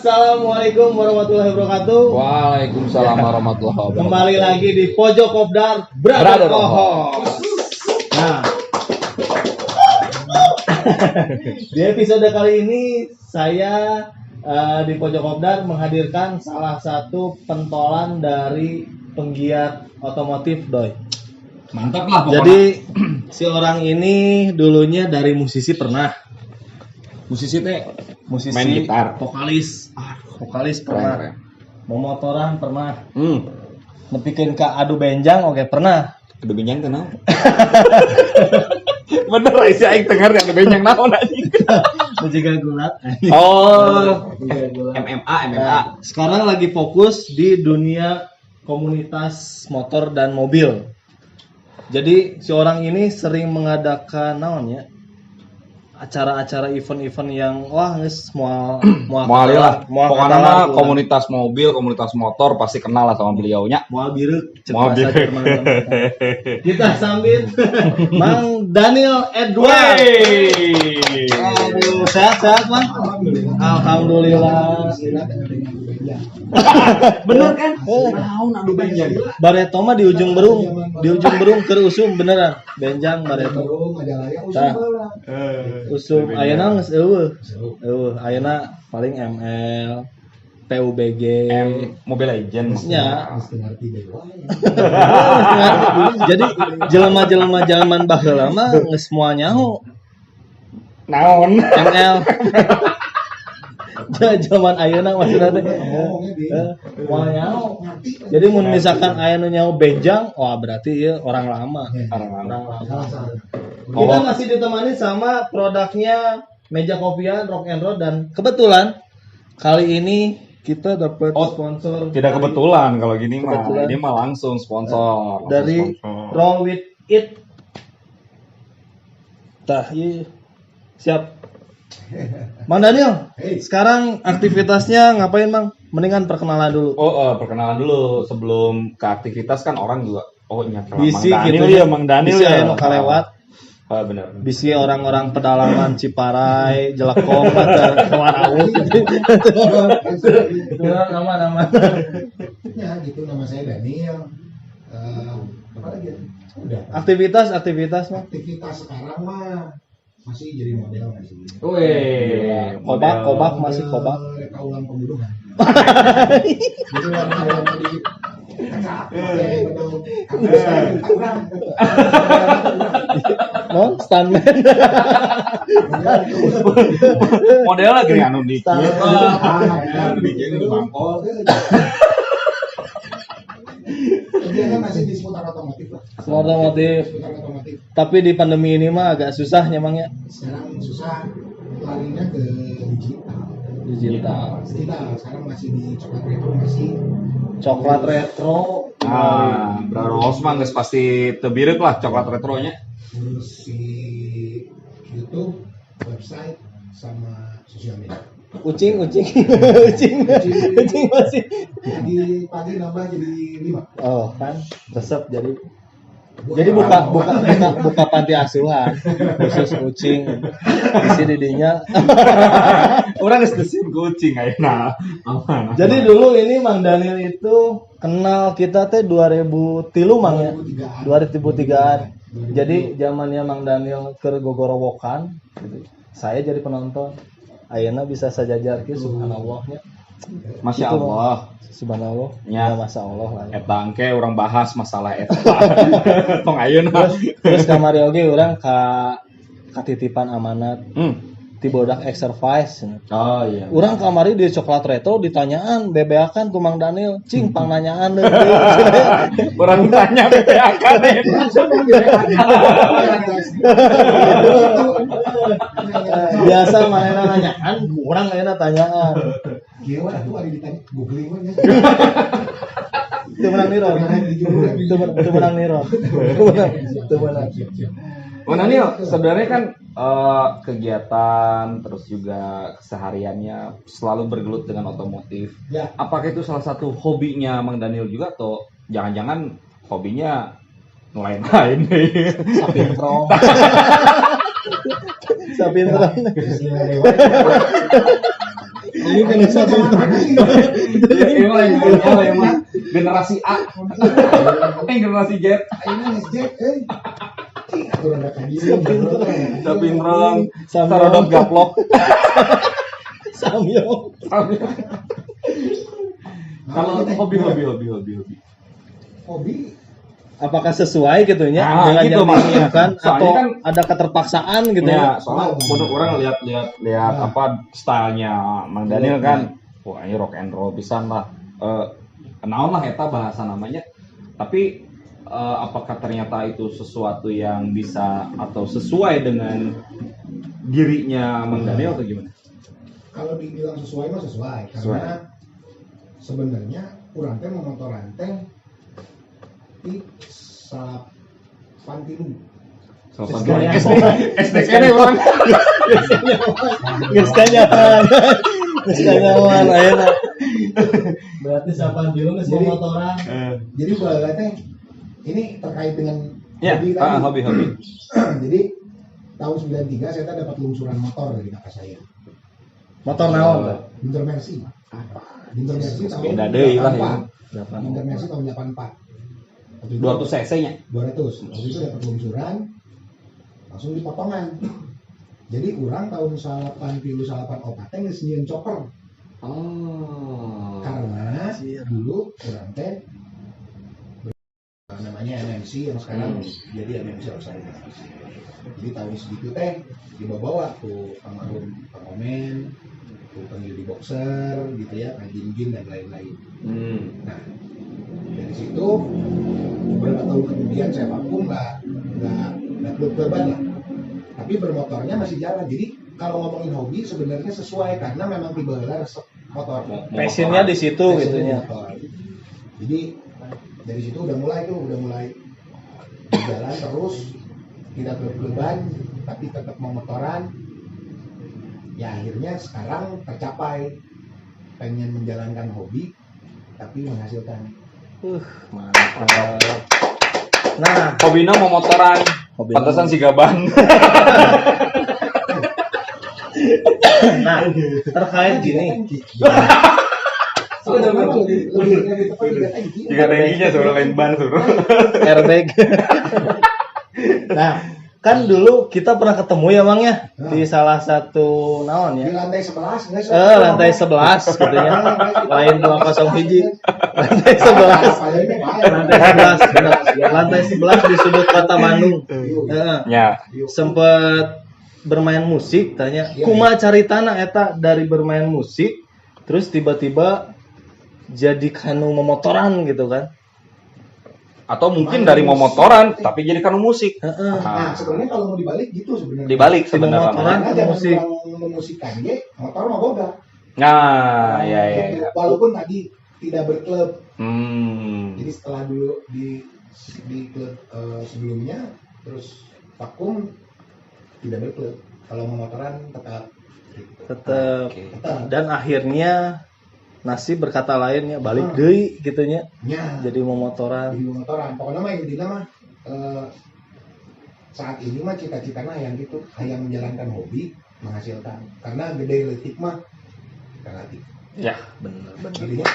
Assalamualaikum warahmatullahi wabarakatuh. Waalaikumsalam warahmatullahi wabarakatuh. Kembali lagi di Pojok Kopdar Brother Ohos. Nah, di episode kali ini saya di Pojok Kopdar menghadirkan salah satu pentolan dari penggiat otomotif, Doi. Mantap lah pokoknya. Jadi si orang ini dulunya dari musisi pernah. Musisi main gitar, vokalis pernah. Keren. Memotoran pernah. Nepikeun ka adu benjang oke pernah. Adu benjang kenal. Bener sih aing denger adu benjang naon anjing. Menjaga gulat. Oh, MMA. Sekarang lagi fokus di dunia komunitas motor dan mobil. Jadi si orang ini sering mengadakan naonnya acara-acara event-event yang geus moal lah. Pokoknya mah komunitas mobil, komunitas motor pasti kenal lah sama beliaunya. Moal bireuk cek bahasa Jerman. Kita sambit Mang Daniel Edward. Aduh, sehat Mang. Alhamdulillah. Bener kan? Naon adu benjang. Bareto mah di ujung berung keur usum beneran. Benjang bareto. Tah. Usum ayeuna geus eueuh. Ayeuna paling ML, PUBG, Mobile Legends. nya. Jadi jelema-jelema zaman baheula mah geus moal nyaho. Naon? ML. Zaman ayeuna maksudna teh moal nyaho. Jadi mun misalkan ayeuna nyaho benjang, wah berarti ieu orang lama. Kita masih ditemani sama produknya Meja Kopian, Rock and Roll, dan kebetulan kali ini kita dapat sponsor. Tidak kebetulan kalau gini mah. Ini mah langsung sponsor. Dari Roll with It. Tah, iya. Siap. Mang Daniel, sekarang aktivitasnya ngapain, Mang? Mendingan perkenalan dulu. Perkenalan dulu sebelum ke aktivitas kan orang juga nyata Mang Bisi Daniel gitu ya, Mang Daniel bisi ya. anu kalewat. Benar. Bisi orang-orang pedalaman Ciparai, Jelekong, Warawut. Nama. Ya gitu, nama saya Daniel. Apa lagi ya? Udah. Aktivitas Mang. Aktivitas sekarang mah masih jadi model masih. Wih, Kobak masih kobak. Kaulan pembunuhan. Itu orang tadi. No, stuntman. Model lagi anu di. Bikin di mangkol. Dia kan masih di seputar otomotif lah. Otomotif. Tapi di pandemi ini mah agak susah nyamangnya. Sekarang susah larinya ke Digital. Sekarang masih di coklat retro masih. Coklat retro. Bro Osman guys pasti tebireuk lah coklat retronya. Terus si YouTube, website, sama sosial media. Ucing masih. Pagi nambah jadi 5. Oh kan, resep jadi buka panti asuhan khusus kucing isi didinya. Orang geus desin kucing ayeuna. Aman. Jadi dulu ini Mang Daniel itu kenal kita teh 2003 Mang ya. 2003-an. Jadi zamannya Mang Daniel keur gogorowokan gitu. Saya jadi penonton. Ayeuna bisa sajajar kieu subhanallahnya. Masya Allah. Subhanallah. Ya, masya Allah lah. Eta engke urang bahas masalah eta. Tong ayeuna. Terus kamari oge urang katitipan amanat. Ti bodak exercise. Oh iya. Urang kamari di coklat retro ditanyaan bebeakan ku Mang Daniel, cing pangnanyaan deui. Urang tanya bebeakan deh. Biasa manehna nanyaan, urang ayeuna tanyaan. Kieu atuh ari ditanya googling we nya. Teu menang niron. Teu menang niron. Teu menang. Daniel, sebenarnya kan kegiatan terus juga kesehariannya selalu bergelut dengan otomotif. Ya. Apakah itu salah satu hobinya Mang Daniel juga atau jangan-jangan hobinya lain-lain nih? Sapintron. Ini kan satu. Emang generasi A. Generasi Z. Ini ngejek, aturan ada kajian. Tapi ngerong Samyong. tarodot gaplok. Samyong. Kalau hobi. Hobi Apakah sesuai gitu ya Nah, dengan gitu yang maksudnya. diinginkan Soalnya atau kan ada keterpaksaan gitu Ya, ya? soalnya menurut orang lihat apa stylenya Mang Daniel kan, wah ini rock and roll pisan lah. Naon lah eta bahasa namanya. Tapi apakah ternyata itu sesuatu yang bisa atau sesuai dengan dirinya Mang Daniel atau gimana? kalau dibilang sesuai mah sesuai karena sebenarnya urang teh memotoran teh di salapan tilu. SDK deh orang. Geus kanyawan ayeuna. Berarti sapan dulu geus Jadi- motoran. Jadi bola teh ini terkait dengan Ya, hobi tadi. hobi. Jadi tahun 93 saya dapat lungsuran motor dari kakak saya. Motor naon teh? Winter Mercy. Winter Mercy tahun Beda deui lah ya. 84. Winter Mercy tahun 84. Waktu itu 200 cc-nya. 200. Waktu itu dapat lungsuran langsung dipotongan. Jadi kurang tahun 84 teh geus nyieun chopper. Oh. Karena dulu kurang teh namanya MMC yang sekarang jadi MMC Rosalia. Jadi tahun segitu teh dibawa tuh almarhum Pak Omen, tuh panggil di boxer gitu ya, Kang Jin dan lain-lain. Nah dari situ beberapa tahun kemudian saya vakum nggak klub-kluban lah, tapi bermotornya masih jalan. Jadi kalau ngomongin hobi sebenarnya sesuai karena memang tiba resep motor. Passionnya di situ Passionnya gitu di ya. motor. Jadi dari situ udah mulai jalan terus, tidak klub-kluban tapi tetap mau motoran. Ya akhirnya sekarang tercapai, pengen menjalankan hobi tapi menghasilkan. Mantap. Nah, Hobina mau motoran. Hobina. Pantesan si Gaban. nah terkait gini. Lebih tepat Jika tingginya suruh lain ban suruh. Airbag. Nah, kan dulu kita pernah ketemu ya Mang ya di salah satu naon di ya? lantai 11 nggak sih? Lantai 11 gitu ya. Lain 201. Lantai 11. Lantai 11, benar. Lantai 11 di sudut kota Bandung. Ya. Sempet bermain musik tanya. Kumaha caritana eta dari bermain musik terus tiba-tiba jadi kanu memotoran gitu kan? Atau mungkin dari motoran tapi jadi kanu musik. Nah, sebenarnya kalau mau dibalik gitu sebenarnya. Dibalik Si memotoran sebenarnya. Karena jangan musik. bilang memusikan ge, motor mah boga. Nah, ya. Gitu. Walaupun tadi tidak berklub. Jadi Hmm. setelah dulu di klub sebelumnya terus vakum tidak berklub. Kalau memotoran tetap Tetap. Oke. Dan akhirnya nasib berkata lain ya balik deui gitu nya. nya Jadi memotoran. di motoran. Pokoknya mah intinya mah saat ini mah cita-citanya yang gitu, yang menjalankan hobi menghasilkan. Karena gede letik mah relatif. Ya, Bener. Jadinya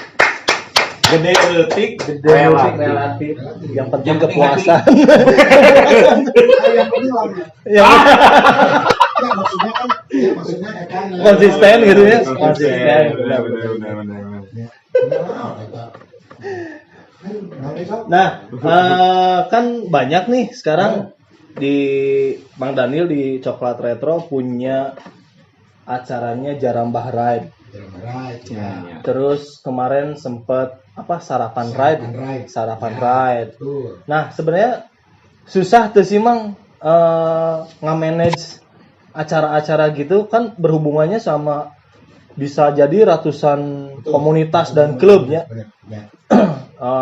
gede letik, Relatif. Yang penting Yang penting kepuasan. yang ini lama. Yang Ya maksudnya kan konsisten gitu ya. Konsisten. Benar. Benar. Nah, kan banyak nih sekarang di Bang Daniel di Coklat Retro punya acaranya Jarambah Ride. Ya. Terus kemarin sempet sarapan ride. Sarapan ride. Betul. Nah, sebenarnya susah tuh sih Mang nge-manage acara-acara gitu kan berhubungannya sama bisa jadi ratusan Betul. komunitas dan klubnya. Benar. Ya.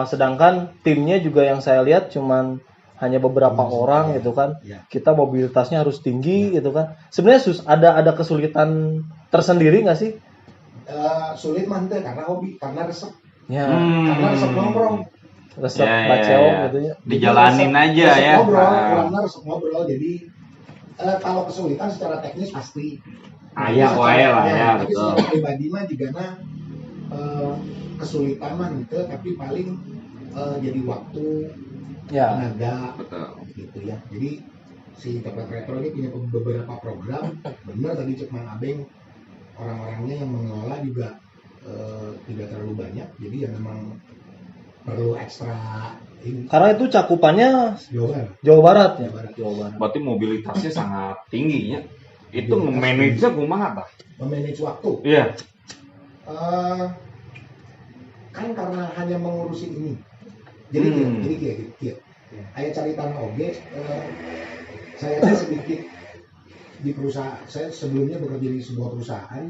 Sedangkan timnya juga yang saya lihat cuman hanya beberapa orang gitu kan. Ya. Kita mobilitasnya harus tinggi gitu kan. Sebenarnya ada kesulitan tersendiri nggak sih? Sulit mah teh karena hobi, karena resep, Ya, karena resep nongkrong. resep Ya, baceok ya. gitu ya. Dijalanin aja Resep ya. Ngobrol, Ah. karena resep ngobrol. Jadi kalau kesulitan secara teknis pasti. Aya wae lah ya, tapi betul. secara pribadi mah juga kesulitan mah gitu, tapi paling jadi waktu, Ya. tenaga Betul. gitu ya. Jadi si tempat retro ini punya beberapa program, bener tadi cek Mang Abeng, orang-orangnya yang mengelola juga tidak terlalu banyak, jadi ya memang perlu ekstra ini. Karena itu cakupannya Jawa Barat. Jawa Barat ya. Jawa Barat. Jawa Barat. Berarti mobilitasnya sangat tinggi ya. Itu memanage-nya kumaha tah? Memanage waktu. Iya. Kan karena hanya mengurusin ini. Jadi kayak Ayah cari tanah oge, saya tuh sedikit di perusahaan, saya sebelumnya bekerja di sebuah perusahaan,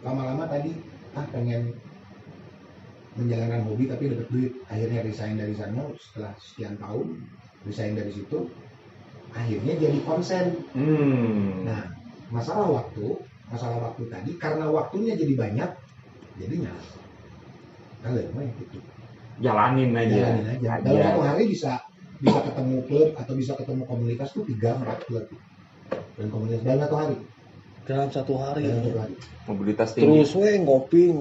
lama-lama tadi pengen menjalankan hobi tapi dapat duit, akhirnya resign dari sana setelah sekian tahun, resign dari situ, akhirnya jadi konsen. Nah, masalah waktu tadi karena waktunya jadi banyak, jadinya kalian mah gitu. Jalanin aja. Dalam satu hari bisa ketemu klub atau bisa ketemu komunitas tuh 3-4 klub dan komunitas dalam satu hari. Dalam satu hari. Mobilitas tinggi. Terus we ngopi.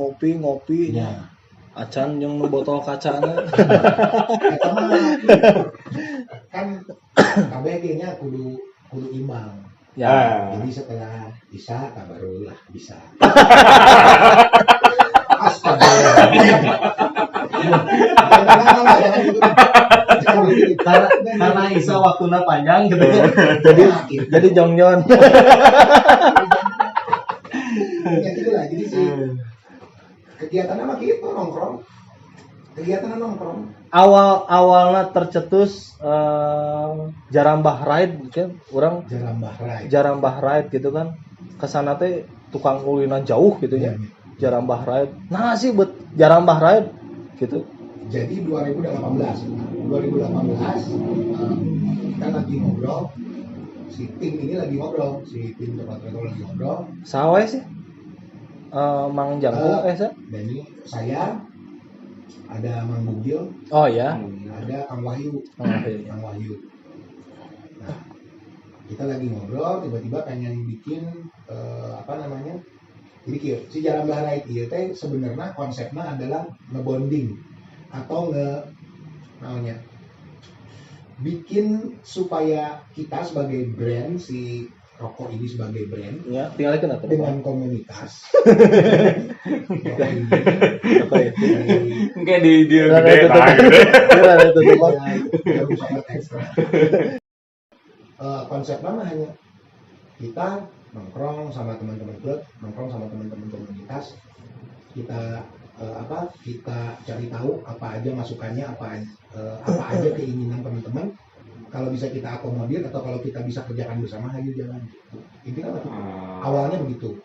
Ya. Acan yang botol kacanya. Eta mah kan KBG-nya kudu imbang. Ya. Jadi setelah bisa barulah bisa. Karena Isa waktunya panjang gitu. Jadi jongjon. Ya gitu lah. Jadi sih kegiatan apa gitu nongkrong. Awalnya tercetus Jarambah Ride kan orang Jarambah Ride gitu kan. Kesana teh tukang kulinan jauh gitu ya. Jarambah Ride. Nah sih buat Jarambah Ride gitu. Jadi 2018 kita lagi ngobrol, si tim tempat retro lagi ngobrol. Sawe sih Mang Jangkung sa? Dan ini saya, ada Mang Bugil, Oh ya. ada Kang Wahyu. Nah, kita lagi ngobrol, tiba-tiba pengen bikin jadi si Jarambah Ride ieu teh sebenarnya konsepnya adalah ngebonding atau bikin supaya kita sebagai brand, si rokok ini sebagai brand Ya, tinggalkan atau dengan komunitas. Kayak di Konsepnya mah hanya kita nongkrong sama teman-teman klub, nongkrong sama teman-teman komunitas, kita kita cari tahu apa aja masukannya, apa aja keinginan teman-teman. Kalau bisa kita akomodir atau kalau kita bisa kerjakan bersama, ayo jalan. Intinya awalnya begitu.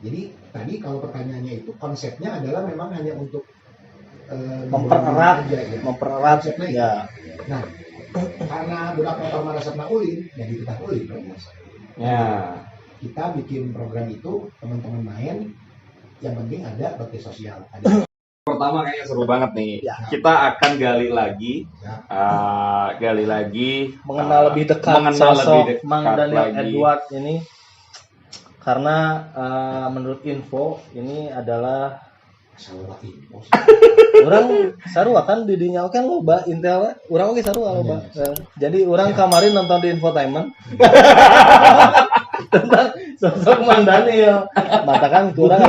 Jadi tadi kalau pertanyaannya itu konsepnya adalah memang hanya untuk mempererat konsepnya ya. Nah, karena budak motor marasapna ulin, jadi kita ulin. Ya. Kita bikin program itu, teman-teman main, yang penting ada bakti sosial. Pertama kayaknya seru banget nih. Ya. Kita akan gali lagi Mengenal lebih dekat sosok Mang Daniel Edward ini, karena menurut info ini adalah orang sarua kan di dinya kan loba intel orang oke sarua loba. Jadi orang kemarin nonton di infotainment tentang sosok Mang Daniel. Matakan kurang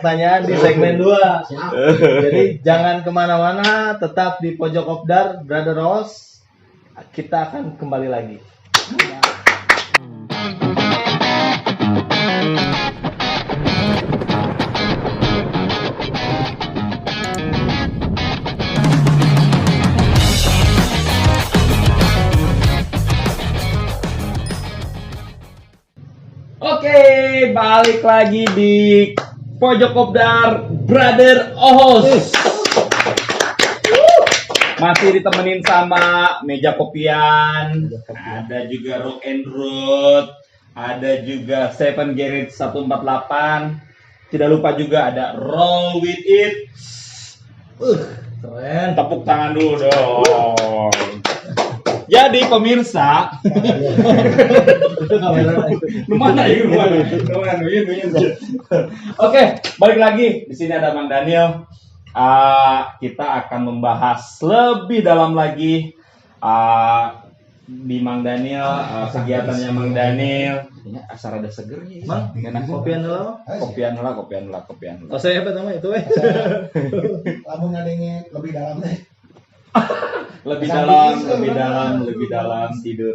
tanyaan di segmen 2. Jadi jangan kemana-mana, tetap di Pojok Kopdar Brother Rose. Kita akan kembali lagi. Oke, balik lagi di Pojok Kopdar Brother Ohos. Masih ditemenin sama meja kopian, ada juga rock and roll, ada juga Seven Garage 148. Tidak lupa juga ada Roll with It. Keren. Tepuk tangan dulu dong. Jadi pemirsa, Itu kamera itu. Lumana ya, lumana. Oke, balik lagi. Di sini ada Mang Daniel. Kita akan membahas lebih dalam lagi di Mang Daniel, kegiatannya Mang Daniel. Ini asal ada segernya. Mang, Enak. kopian dulu. Kopian lah. Oh, saya apa namanya itu Lamun ngadenge lebih dalam deh. Lebih Sampai dalam tidur.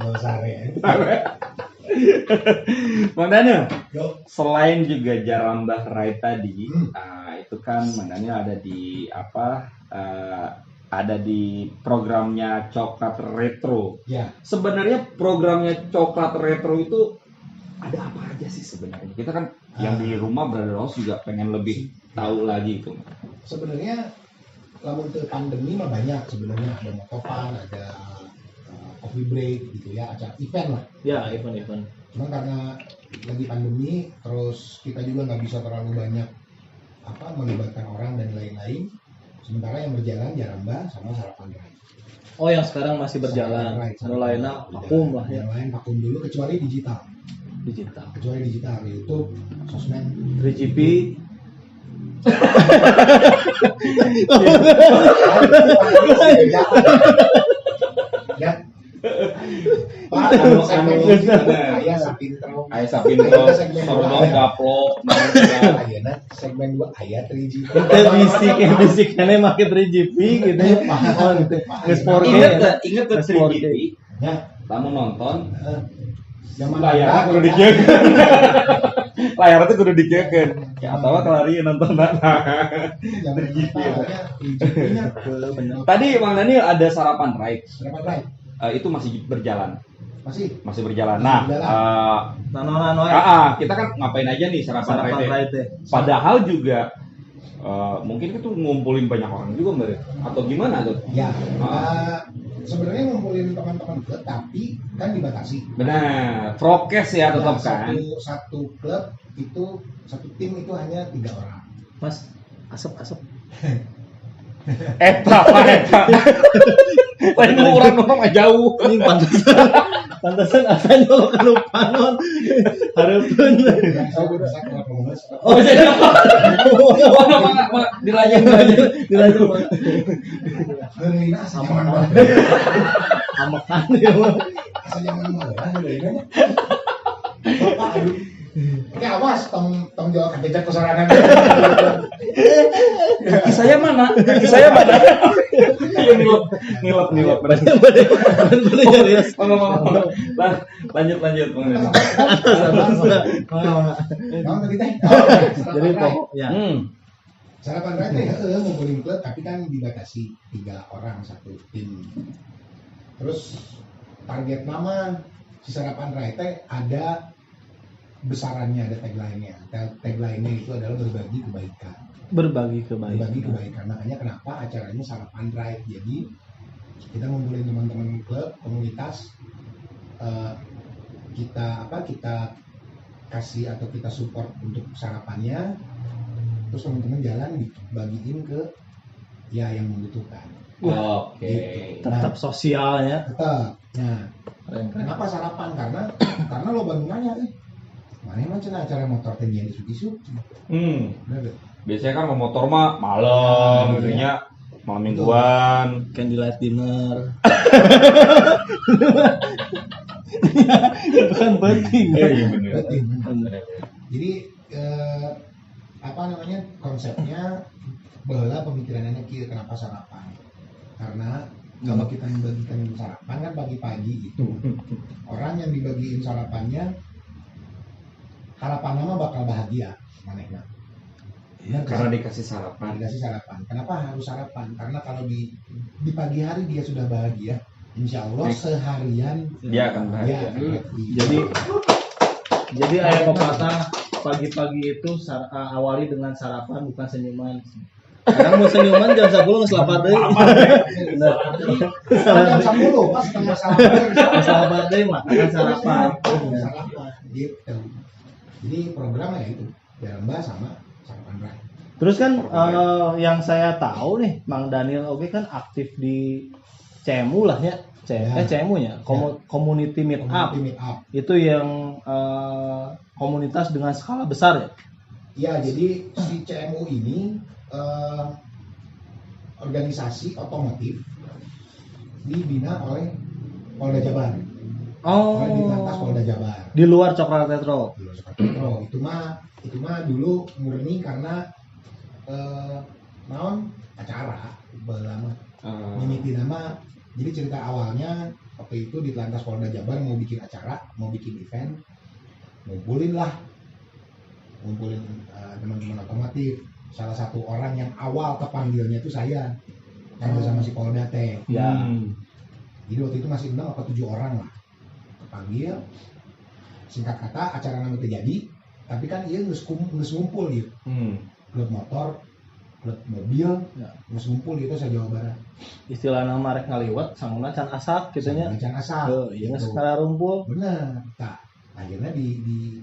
Nggak sare. Mang Daniel, Yo. selain juga Jarambah Rai tadi, itu kan Mang Daniel ada di ada di programnya Coklat Retro. Ya. Sebenarnya programnya Coklat Retro itu ada apa aja sih sebenarnya? Kita kan yang di rumah Brother House juga pengen lebih tahu lagi itu. Sebenarnya lamun teu pandemi mah banyak sebenarnya, ada motopan, ada coffee break gitu ya, acara event lah. Ya, event. Cuma karena lagi pandemi, terus kita juga nggak bisa terlalu banyak melibatkan orang dan lain-lain. Sementara yang berjalan Jarambah sama Sarapan Rai. Oh, yang sekarang masih berjalan. Anu lainnya vakum lah ya. Yang lain vakum dulu kecuali digital. Kecuali digital, YouTube, sosmed. 3GP. Ya. Pak, ayah sapintro. Ayah Sapintro, Sordong Gaplok, Ayeuna segmen 2 ayah 3GP. Kita bisiknya make 3GP gitu ya. Oh, gitu. Geus 4K. Ingat tuh Geus 4K. 3GP. Ya, Kamu nonton, zaman layarnya kudu dikiekeun. Layar itu kudu dikiekeun. Ya atawa kelari nonton zaman 3GP-nya Bener. Tadi Mang Daniel ada Sarapan Rai. Sarapan Rai. Itu masih berjalan. Masih Berjalan. Nah, Nanonan we. kita kan ngapain aja nih Sarapan Rai teh? Rai teh. Padahal juga mungkin itu ngumpulin banyak orang juga Mbak, atau gimana tuh? ya. Sebenarnya ngumpulin teman-teman klub tapi kan dibatasi. Benar, prokes ya tetap kan. Satu klub itu, satu tim itu hanya 3 orang. Mas, asap. Eta. Lain orang mah jauh. Ini pantesan asa nyolok anu panon. Hareupeun. Yang saya udah bisa keluar pengemis. Oh, jadi apa? Dilanjut. Ngeulina asa nyaman banget. Amakan ya. Asa nyaman banget ngeulina. Bapak aduh. Oke, awas tong jual kejejak kesorangan. Kaki saya mana? Nilap berarti. Lanjut. Naon tadi teh? Jadi pokok ya. Sarapan Rai teh ngumpulin klub tapi kan dibatasi 3 orang satu tim. Terus target nama si Sarapan Rai teh ada besarannya, ada tagline-nya. Tagline-nya itu adalah berbagi kebaikan. Berbagi kebaikan. Berbagi kebaikan. Makanya kenapa acaranya Sarapan Rai. Jadi kita ngumpulin teman-teman klub, komunitas, kita kasih atau kita support untuk sarapannya. Terus teman-teman jalan dibagiin ke ya yang membutuhkan. Oke. Gitu. Tetap sosialnya. Tetap. Nah, Keren. kenapa sarapan? Karena lo baru nanya mana emang cenah acara motor teh yang isu-isu. Bener. Biasanya kan mau motor mah malam, gitunya malam mingguan. Candlelight dinner. Itu kan penting. Iya benar. Betul. Jadi konsepnya bahwa pemikirannya kieu kenapa sarapan? Karena kalau kita membagikan sarapan kan pagi-pagi itu orang yang dibagiin sarapannya harapannya mah bakal bahagia manehna. Ya, karena dikasih sarapan. Kenapa harus sarapan? Karena kalau di pagi hari dia sudah bahagia, insya Allah seharian Dia akan bahagia. Jadi ayat pepatah pagi-pagi itu awali dengan sarapan bukan senyuman. Sekarang mau senyuman jam 10 nggak selamat deh. jam 10 pas setengah sarapan. Selamat deh makan sarapan. Gitu. Jadi programnya itu Jarambah sama Sarapan Rai. Terus kan yang saya tahu nih, Mang Daniel oke kan aktif di CMU lah ya. CMU nya, community meet up. Community meet up. Itu yang komunitas dengan skala besar ya. Ya, jadi si CMU ini organisasi otomotif dibina oleh Polda Jabar. Oleh Ditlantas Polda Jabar. Di luar Coklat Retro. Itu mah dulu murni karena naon acara lama mimiti nama. Jadi cerita awalnya waktu itu Ditlantas Polda Jabar mau bikin acara, mau bikin event, ngumpulin teman-teman otomotif. Salah satu orang yang awal kepanggilnya itu saya, yang bersama si Polda teh. Ya. Jadi waktu itu masih 6 atau 7 orang lah kepanggil. Singkat kata acara nama terjadi, tapi kan dia nges ngumpul gitu. Klub motor, klub mobil, nges ngumpul gitu se Jawa Barat. Istilah nama rek ngaliwat sanguna can asak gitu nya. Can asap. Iya nges ngarumpul. Bener. Nah, akhirnya di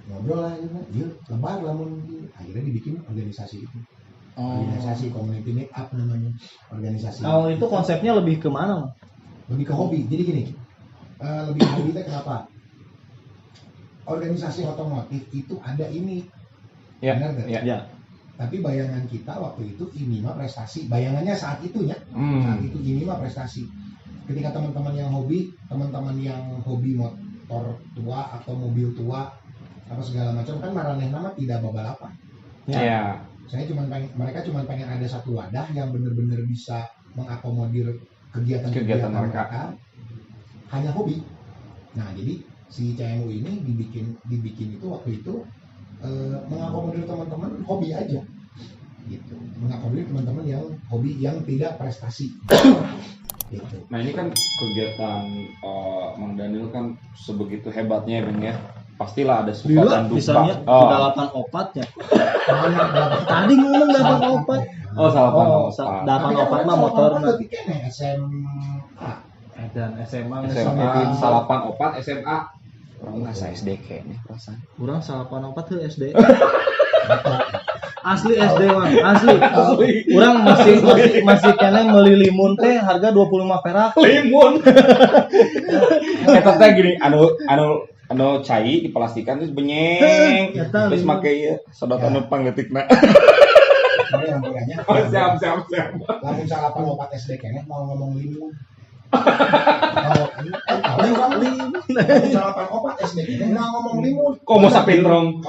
ngobrol lah gitu. Iya, lebar lamun akhirnya dibikin organisasi itu. Organisasi community meet up namanya. Organisasi. Oh, itu konsepnya lebih ke mana? Lebih ke hobi. Jadi gini. Lebih ke hobi itu kenapa? Organisasi otomotif itu ada ini. Ya. Benar nggak? Ya. Tapi bayangan kita waktu itu ini mah prestasi. Bayangannya saat itu ya. Saat itu ini mah prestasi. Ketika teman-teman yang hobi motor tua atau mobil tua apa segala macam kan maraneh nama tidak balapan. Ya. Mereka cuma pengen ada satu wadah yang benar-benar bisa mengakomodir kegiatan mereka. Hanya hobi. Nah, jadi si CMU ini dibikin itu waktu itu mengakomodir teman-teman hobi aja. Gitu. Mengakomodir teman-teman yang hobi yang tidak prestasi. Gitu. Nah ini kan kegiatan Mang Daniel kan sebegitu hebatnya ya Bang ya. Pastilah ada suka dan duka. Misalnya dalapan opatnya. Tadi ngomong dalapan opat. Dalapan opat mah motor mah. SMA. Dan SMA salapan opat SMA. Orang nggak SD kayaknya perasaan. Kurang salapan opat tuh SD. Asli SD mah, asli. Urang masih kena meuli limun teh harga 25 perak. Limun. Eta teh gini anu cai diplastikan terus benyeng. Terus make ieu sedotan numpang leutikna. Yang pokoknya. Siap. Lamun salapan opat SD keneh mau ngomong limun. Salapan opat SD keneh mau ngomong limun. Komo sapintrong.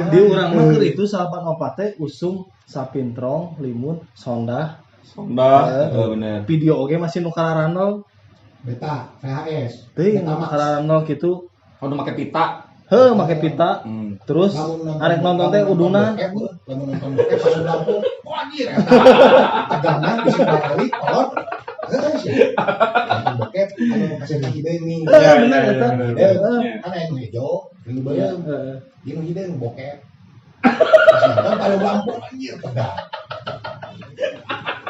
Di urang mah keur itu salapan opat teh usum sapintrong, limun, sonda. Bener. Video oge masih nu kararanol. Beta VHS. Teuing nu kararanol kitu. Udah make pita. Heuh, make pita. Terus arek nonton teh udunan. Lamun nonton bokep pas lampu, anjir eta. Tegangan bisa balik kolot. Nonton bokep anu kasih hideung nih. Bener eta. Kan aya nu hejo, nu beureum. Ieu nu hideung bokep. Pas nonton pada lampu anjir tegang.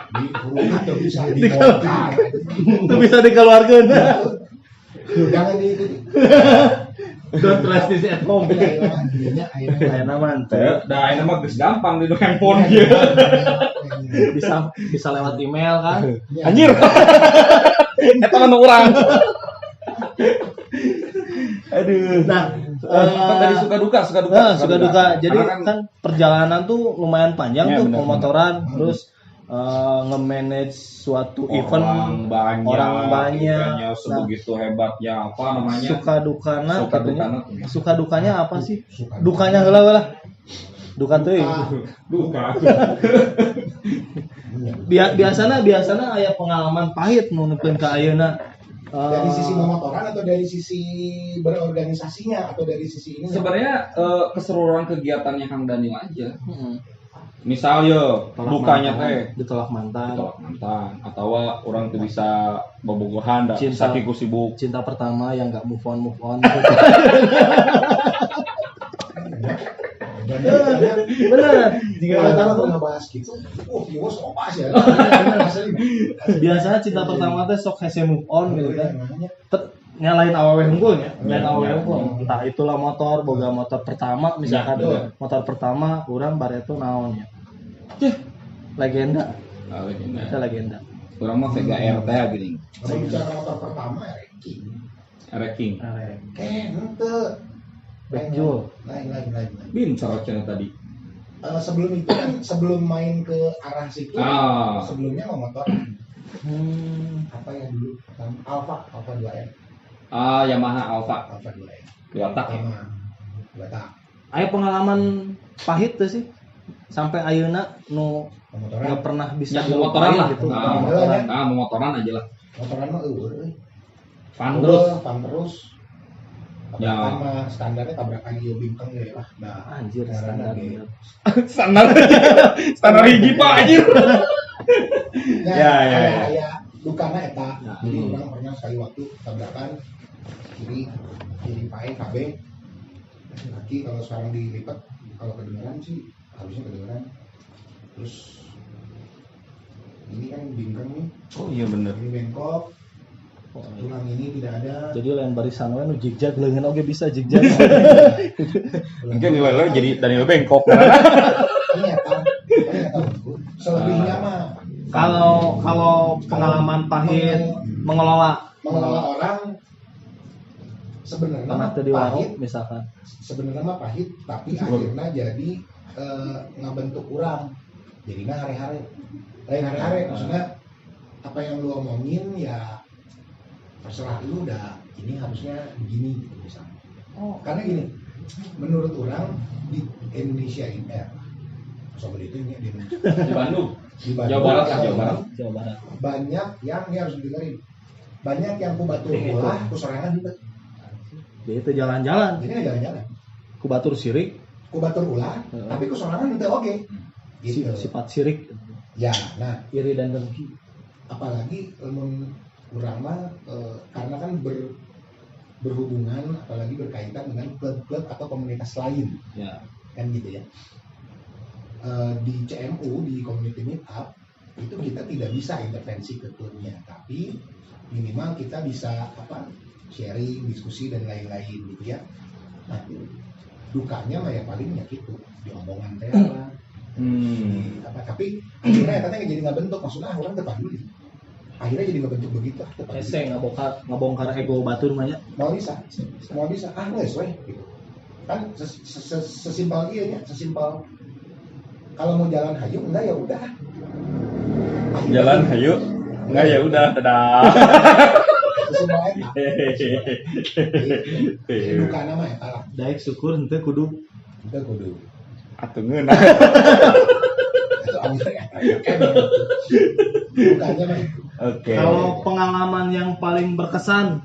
Di hurufnya tuh bisa dikeluarkan. Itu bisa dikeluarkan. Jangan diikuti. Don't trust this at home. Ayeuna mantep. Da ayeuna mah geus gampang di handphone ieu. Bisa lewat email kan. Anjir. Eta mah urang. Aduh. Nah, tadi suka duka. Jadi kan perjalanan tuh lumayan panjang tuh pemotoran, terus nge-manage suatu event orang banyak. Sebegitu hebatnya apa namanya? Suka dukanya apa sih? Dukanya heula. Duka teuing. Duka. Biasana aya pengalaman pahit nu nepikeun ka ayeuna. Dari sisi memotoran atau dari sisi berorganisasinya atau dari sisi ini? Sebenarnya keseluruhan kegiatannya Kang Daniel aja. Misalnya dukanya teh ditolak mantan atau orang tuh bisa bobogohan dah saking sibuk cinta pertama yang nggak move on bener jika kita ngebahas gitu viewers opas ya biasanya cinta pertama teh sok hese move on gitu kan nyalain awewe unggulnya, entah itulah motor, boga motor pertama misalkan motor pertama, orang bareto naon ya. Legenda. Legenda. Itu legenda. Kurang mah Vega R teh gini. Kalau bicara motor pertama ranking. Ranking. Ente. Bejul. Lain. Bin sarocena tadi. Sebelum itu kan sebelum main ke arah situ, sebelumnya mau motor apa yang dulu pertama Alfa 2M. Yamaha Alfa 2M. Toyota. Toyota. Aya pengalaman pahit tuh sih. Sampai ayeuna nu Pemotoran. nggak pernah bisa Ya, motoran lah. gitu. Motoran. Motoran aja lah. Motoran mah Fan terus. Fan terus. Ya. Tabrakan mah standarnya tabrakan ieu bingkeng ya lah. Nah, Anjir standar. gitu. Standar hiji Pak anjir. Ya. Kayak dukana eta. Ya. Jadi orang pernah sekali waktu tabrakan kiri pae KB. Kaki kalau sekarang dilipat kalau kedengeran sih harusnya kedengeran. Terus ini kan bingkeng nih. Oh iya bener. Ini bengkok. Tulang ini tidak ada. Jadi lain barisan we nu jigjag leungeun oge bisa jigjag. Mungkin nilai jadi Daniel Bengkok. Ternyata selebihnya mah Kalau pengalaman pahit mengelola orang sebenarnya pernah mah teu di pahit, warung misalkan. sebenarnya mah pahit tapi akhirnya jadi ngabentuk urang. Jadinya hari-hari. Lain hari-hari maksudnya apa yang lu omongin ya terserah lu udah ini harusnya begini gitu misalnya. Karena gini, menurut orang di Indonesia ini sobat itu ini di Indonesia. Di Bandung. Di Bandung, Jawa Barat lah, Jawa Barat. banyak yang ini harus dengerin. Banyak yang ku batur ulah, ku sorangan juga. Jadi itu jalan-jalan. Jadi nggak jalan-jalan. Ku batur sirik, Ku batur ulah, tapi ku sorangan itu oke. Gitu. sifat sirik, Ya, nah iri dan dengki. apalagi urang mah karena kan berhubungan apalagi berkaitan dengan klub-klub atau komunitas lain Ya. kan gitu ya. Di CMU di community meetup itu kita tidak bisa intervensi ke klubnya tapi minimal kita bisa sharing diskusi dan lain-lain gitu ya. Nah dukanya mah ya palingnya gitu di omongan teh tapi akhirnya katanya jadi nggak bentuk maksudnya orang depan dulu akhirnya jadi nggak bentuk begitu Ese ngabongkar ego batur mah nya. mau bisa nggak weh gitu kan sesimpel iya ya sesimpel kalau mau jalan hayu enggak ya udah Jalan hayu. Enggak ya udah, dadah. sesimpel aja bukan nama ya kalah Daek syukur henteu kudu udah kudu Atuh ngeunah. itu ambil ya bukannya mah Oke. Kalau pengalaman yang paling berkesan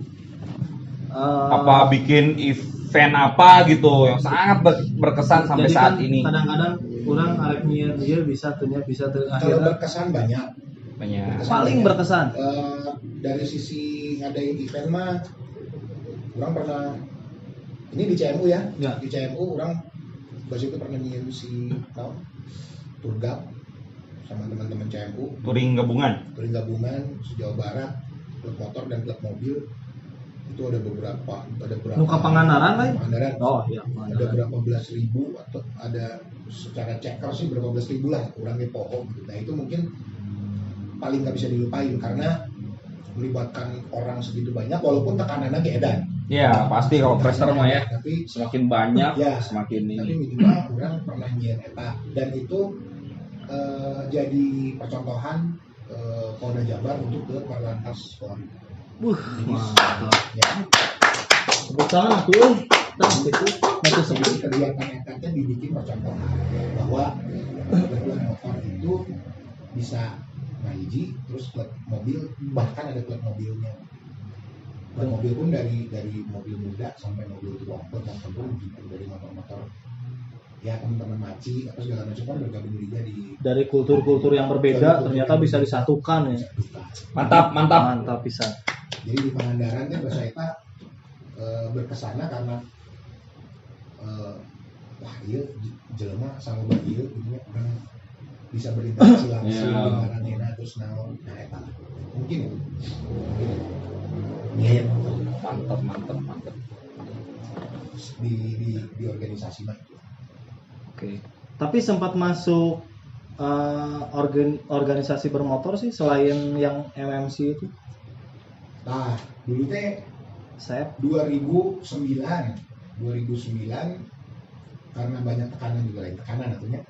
Apa bikin event apa gitu yang sangat berkesan sampai jadi saat kan ini? kadang-kadang orang arek nyieun ieu bisa teu kalau akhirnya berkesan banyak Banyak. paling berkesan. Dari sisi ngadain event mah orang pernah ini di CMU ya, Ya. di CMU orang pas itu pernah nyium si Turgap sama teman-teman CMU Touring gabungan. touring gabungan se-Jawa Barat klub motor dan klub mobil itu ada berapa Nuka Pangandaran lain? Pangandaran Oh iya, ada berapa belas ribu atau ada secara checker sih berapa belas ribu lah kurangnya pohon gitu. Nah itu mungkin paling nggak bisa dilupain karena melibatkan orang segitu banyak walaupun tekanannya ke edan. Ya pasti kalau pressure mah ya Tapi semakin banyak Ya, semakin tapi ini. minimal orang pernah nyian eta dan itu jadi percontohan Polda Jabar untuk ke Korlantas Polri. mantap. Ya, Sebut tangan atuh. Tah gitu. Nanti sebut. jadi kegiatan eta teh dibikin percontohan bahwa klub motor itu bisa ngaji terus klub mobil bahkan ada klub mobilnya. Klub mobil pun dari mobil muda sampai mobil tua pun gitu dari motor-motor ya teman-teman maci atau segala macam kan bergabung juga di Dari kultur-kultur yang berbeda ternyata bisa disatukan ya. Mantap. Mantap bisa. Jadi di Pangandaran kan bahasa eta berkesana karena wah iya jelema sama ieu ini orang bisa berinteraksi langsung Ya. dengan Nena terus naon nah eta mungkin ya Mantap. di organisasi mah itu. Oke. Tapi sempat masuk organisasi bermotor sih selain yang MMC itu? Nah, dulu teh Saya 2009 karena banyak tekanan juga lain tekanan artinya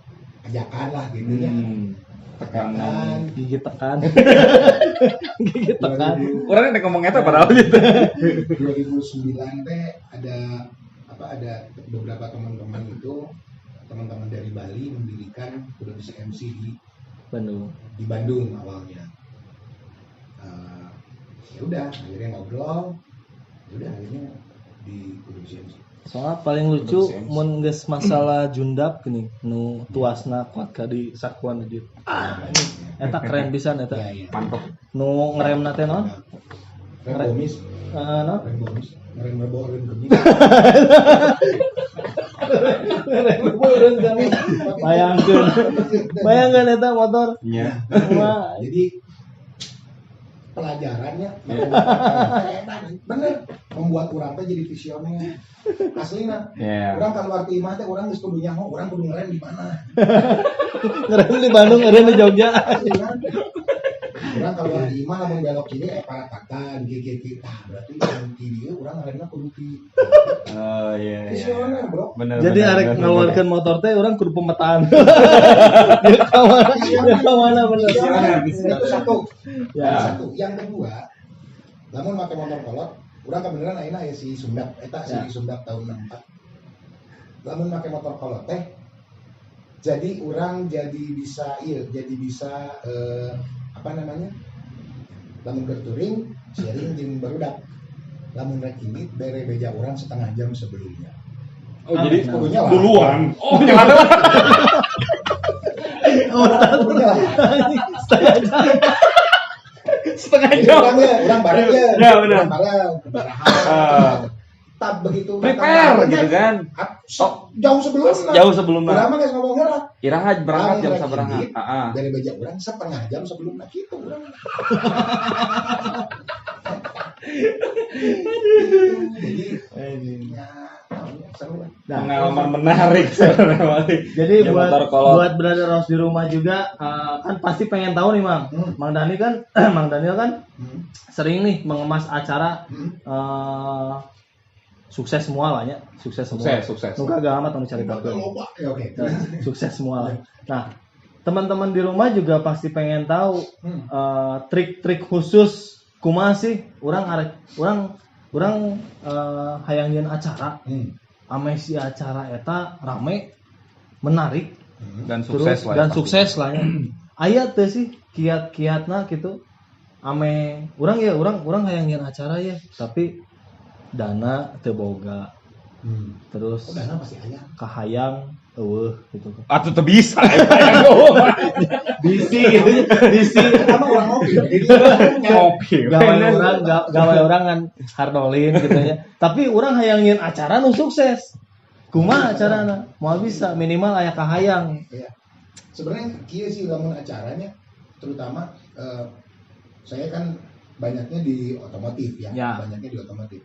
ajakan lah gitu ya. Tekanan. gigi tekan. Gigi tekan. 2000 Orang yang ngomong eta padahal gitu. 2009 teh ada beberapa teman-teman dari Bali mendirikan produksi MC Bandung. di Bandung awalnya. Ya udah akhirnya ngobrol, ya udah akhirnya di produksi MC. Soalnya paling lucu Produksi MC. mun geus masalah jundap gini nu tuasna kuat ka di sakuan di. Eta keren pisan eta. Ya, ya. Mantap. Nu ngeremna teh naon? Rem bomis, Naon? rem bomis, rem kemis. Urang kami. Bayangkeun eta motor. Iya. Wah, Jadi pelajarannya bener membuat orang teh jadi visioner aslina. Iya. Orang kalau arti imah teh orang geus kudu nyaho, orang kudu ngerem di mana. ngerem di Bandung, ngerem di Jogja. Aslina. Orang kalau arti imah lamun belok kiri para kata di kiri berarti yang kiri orang ngeremna kudu di Oh iya. visioner, bro. Bener. Jadi bener, arek bener, ngaluarkeun motor teh orang kudu pemetaan. Dia ka mana bener. Itu satu. Ya. Satu. Yang kedua, lamun pakai motor kolot, urang kebenaran ayeuna aya si Sundap, eta si Ya. Sundap tahun 64. Lamun pakai motor kolot teh jadi urang jadi bisa apa namanya? Lamun keur touring, sharing jeung barudak. Lamun rek ini bere beja urang setengah jam sebelumnya. Oh jadi Kudunya lah. duluan. Oh jangan. Kudunya lah. Setengah Jadi jam. urang bareng ya. Ya, benar. Urang bareng, kebarahan. Tab begitu Prepare gitu kan. Jauh sebelumnya. Jauh sebelumnya. Urang mah geus ngomong gerak. Irahat berangkat jam Lamun sabaraha? rek ini, Heeh. Dari beja urang setengah jam sebelumnya gitu urang. Jadi ya seru lah. Nah, Pengalaman menarik sebenarnya. jadi Ya, buat motor kolot. buat brother Ross di rumah juga kan pasti pengen tahu nih Mang. Mang Dani kan Mang Daniel kan sering nih mengemas acara sukses semua lah ya, sukses semua. Sukses. Nu kagak amat anu cari tahu. Loba ya oke. Sukses semua lah. Nah, teman-teman di rumah juga pasti pengen tahu trik-trik khusus kumaha sih orang hayang nyeun acara. Ame si acara eta rame, menarik, Dan sukses terus lah. dan sukses lah ya. Aya teh sih kiat-kiatna gitu. Ame urang hayang nyeun acara ya, tapi dana teu boga. Terus Oh, dana masih aya. kahayang eueuh gitu. Atuh teu bisa. Bisi gitu. Bisi. Pertama orang ngopi. Jadi Ngopi. gawe orang kan hardolin gitu ya. Tapi orang hayang nyeun acara nu sukses. Kumaha acarana? Moal bisa minimal aya kahayang. ya. Sebenarnya kieu sih lamun acaranya terutama saya kan banyaknya di otomotif ya. Banyaknya di otomotif.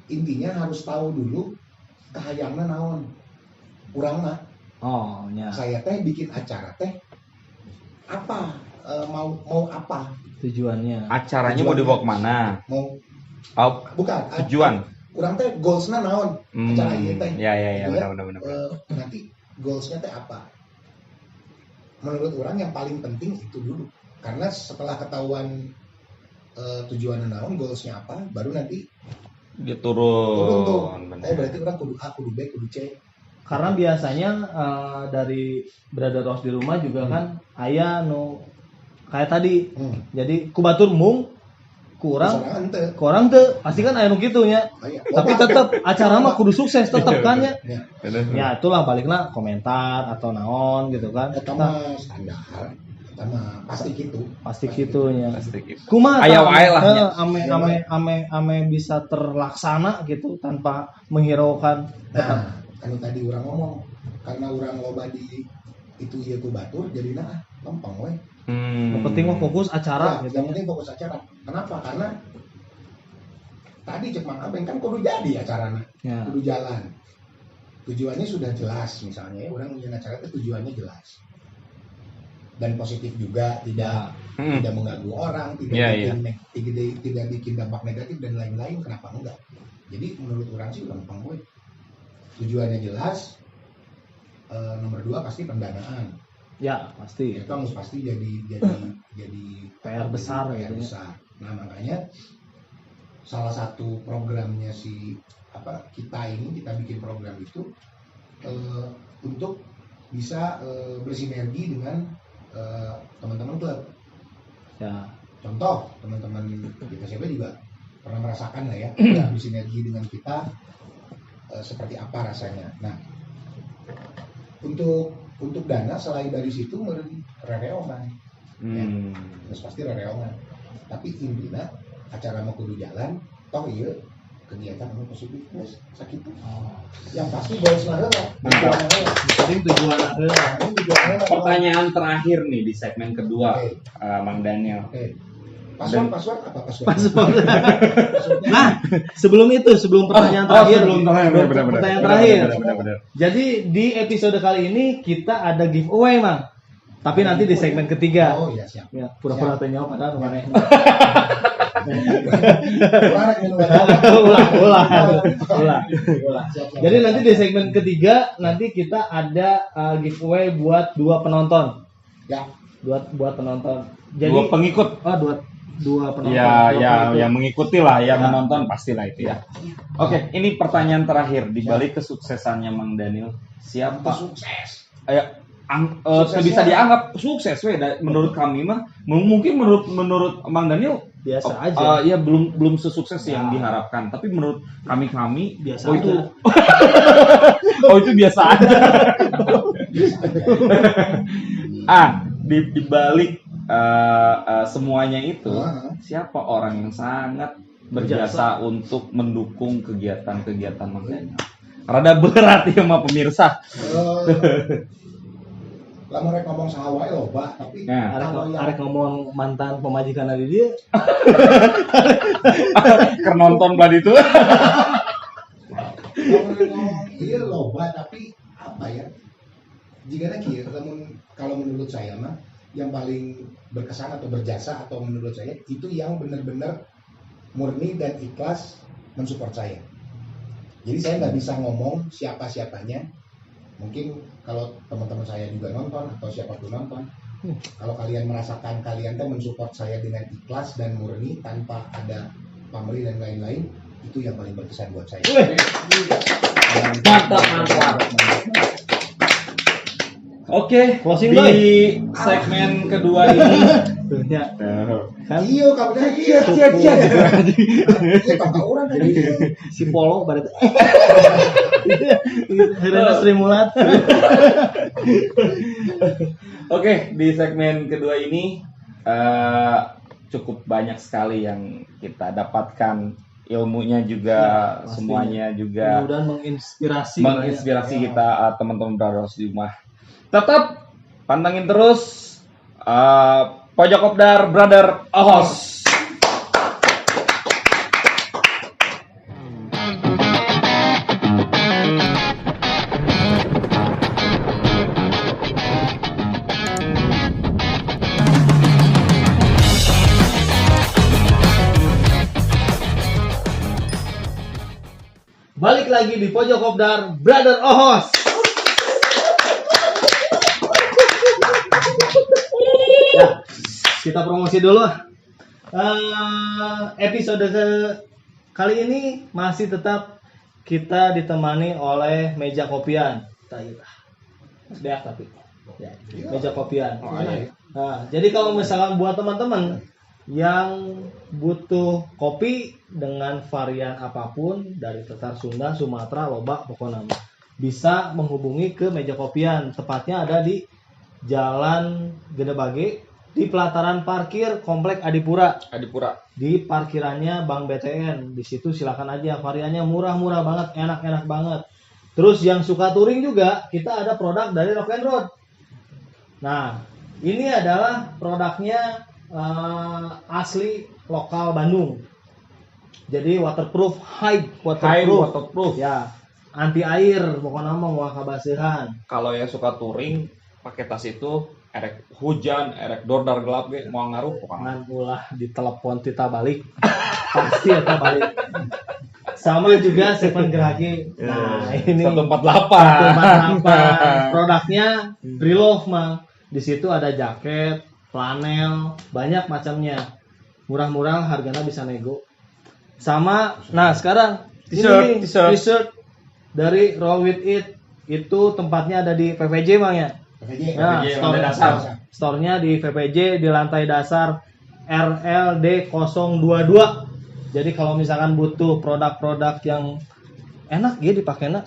Intinya harus tahu dulu kahayangna naon. Urang mah Oh, nya. saya teh bikin acara teh apa mau apa Tujuannya. Acaranya mau dibawa kemana? mau bukan Tujuan. urang teh goalsna naon acara ieu teh Ya Gitu benar. nanti goalsnya teh apa menurut orang yang paling penting itu dulu karena setelah ketahuan tujuannya naon goalsnya apa baru nanti Dia turun tuh bener. berarti orang kudu A kudu B kudu C. Karena biasanya dari Brother Ross di rumah juga kan aya nu kayak tadi. Jadi kubatur mung kurang teu pasti kan aya nu kitu nya. Tapi tetap acara mah kudu sukses tetep kan ya. Ya itulah baliknya komentar atau naon gitu kan. Eta mah standar. Eta mah pasti gitu. Pasti kitunya. Pasti gitu. Kumaha Aya wae lah nya. ame bisa terlaksana gitu tanpa menghiraukan. Nah, kan tadi orang ngomong karena orang loba di itu ieu ku batur jadi nah lempeng we. Yang penting mah fokus acara Ya, gitu. yang penting fokus acara. Kenapa? Karena tadi cek Mang Abeng kan kudu jadi acarana. Ya. Kudu jalan. Tujuannya sudah jelas misalnya ya, orang punya acara itu tujuannya jelas. dan positif juga, tidak tidak mengganggu orang, tidak bikin dampak negatif dan lain-lain, kenapa enggak? Jadi menurut orang sih gampang boy. Tujuannya jelas. Nomor 2 pasti pendanaan. Ya pasti. Itu harus pasti jadi PR besar PR gitu ya. besar. Nah makanya salah satu programnya kita bikin program itu untuk bisa bersinergi dengan teman-teman klub. Ya. Contoh teman-teman kita siapa juga pernah merasakan lah ya, bersinergi dengan kita seperti apa rasanya. Nah untuk dana selain dari situ meureun rereongan. Ya, terus pasti rereongan. Tapi intinya acara mau kudu jalan, toh iya kegiatan anu positif terus sakit. Yang pasti goals mah heula. Penting tujuan heula. Pertanyaan terakhir nih di segmen kedua, Mang Daniel. Password apa password? Nah, sebelum pertanyaan terakhir. Pertanyaan terakhir. Benar. Jadi di episode kali ini kita ada giveaway, Mang. Tapi nanti di segmen ketiga. Oh iya siap. Ya, pura-pura tanya padahal mana. Ulah. Jadi nanti di segmen ketiga nanti kita ada giveaway buat 2 penonton. Ya. Buat penonton. Jadi 2 pengikut. Dua penonton. Ya, yang mengikuti lah, yang menonton pastilah itu ya. Oke, ini pertanyaan terakhir. Di balik kesuksesannya Mang Daniel, siapa? Sukses. Bisa dianggap sukses menurut kami mah. Mungkin menurut Mang Daniel biasa aja. Ya belum sesukses yang diharapkan, tapi menurut kami biasa itu aja. itu biasa aja. Di balik semuanya itu, siapa orang yang sangat berjasa untuk mendukung kegiatan-kegiatan Mang Daniel? Rada berat ya sama pemirsa. Lamun rek ngomong saha wae loba, tapi arek ngomong mantan pemajikan dari dia. Keur nonton badi itu. Lamun rek ngomong ieu loba, tapi apa ya? Jigana kieu, kalau menurut saya mah yang paling berkesan atau berjasa atau menurut saya itu yang benar-benar murni dan ikhlas mensupport saya. Jadi saya nggak bisa ngomong siapa-siapanya. Mungkin kalau teman-teman saya juga nonton atau siapapun nonton, kalau kalian merasakan kalian tuh mensupport saya dengan ikhlas dan murni tanpa ada pamrih dan lain-lain, itu yang paling berkesan buat saya. Mantap. Oke, closing di segmen kedua ini. Iya, kamu dah iya. Orang tadi si Polo pada Herena Sri Mulat. Oke, di segmen kedua ini cukup banyak sekali yang kita dapatkan, ilmunya juga, semuanya juga mudah-mudahan menginspirasi kita teman-teman Brothers di rumah. Tetap pantengin terus Pojok Kopdar Brother Ohos. Balik lagi di Pojok Kopdar Brother Ohos. Ya, kita promosi dulu. Episode kali ini masih tetap kita ditemani oleh meja kopian. Beak tapi. Ya, meja kopian. Nah, jadi kalau misalkan buat teman-teman yang butuh kopi dengan varian apapun dari Tetar Sunda, Sumatera, loba pokoknya bisa menghubungi ke meja kopian. Tepatnya ada di Jalan Gede Bage di pelataran parkir Komplek Adipura. Di parkirannya Bank BTN. Di situ silakan aja, variannya murah-murah banget, enak-enak banget. Terus yang suka touring juga, kita ada produk dari Rock and Road. Nah, ini adalah produknya asli lokal Bandung. Jadi waterproof, high waterproof. Ya, anti air, pokoknya mau kabasihan. Kalau yang suka touring pakai tas itu erek hujan, erek dordar gelap ge mau ngaruh pokoknya. Ngan ulah ditelepon tita balik. Pasti eta balik. Sama juga Seven Geraki. Nah, ini 148. 148. Produknya Brilove, Mang. Di situ ada jaket, flanel, banyak macamnya. Murah-murah, harganya bisa nego. Sama, nah sekarang ini nih, t-shirt dari Roll With It. Itu tempatnya ada di PPJ, Mang ya. Nah, PPJ, lantai dasar. store-nya di PPJ di lantai dasar RLD 022. Jadi kalau misalkan butuh produk-produk yang enak gitu dipakainya,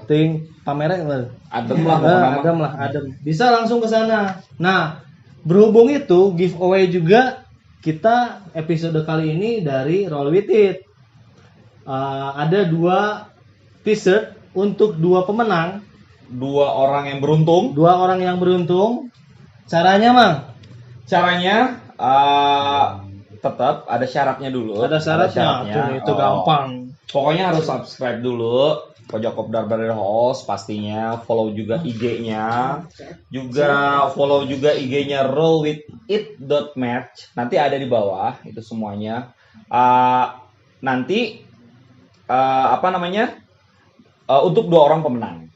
ting pamernya Adem lah pokoknya. adem. Bisa langsung ke sana. Nah, berhubung itu giveaway juga kita episode kali ini dari Roll With It. Ada 2 t-shirt untuk 2 pemenang. 2 orang yang beruntung. 2 orang yang beruntung. Caranya, Mang? Caranya tetap ada syaratnya dulu. Ada syaratnya. Tuh, itu gampang. Pokoknya harus subscribe dulu Pojok Kopdar Brother Host pastinya, follow juga IG-nya. Juga follow juga IG-nya rollwithit.match. Nanti ada di bawah itu semuanya. Nanti untuk 2 orang pemenang.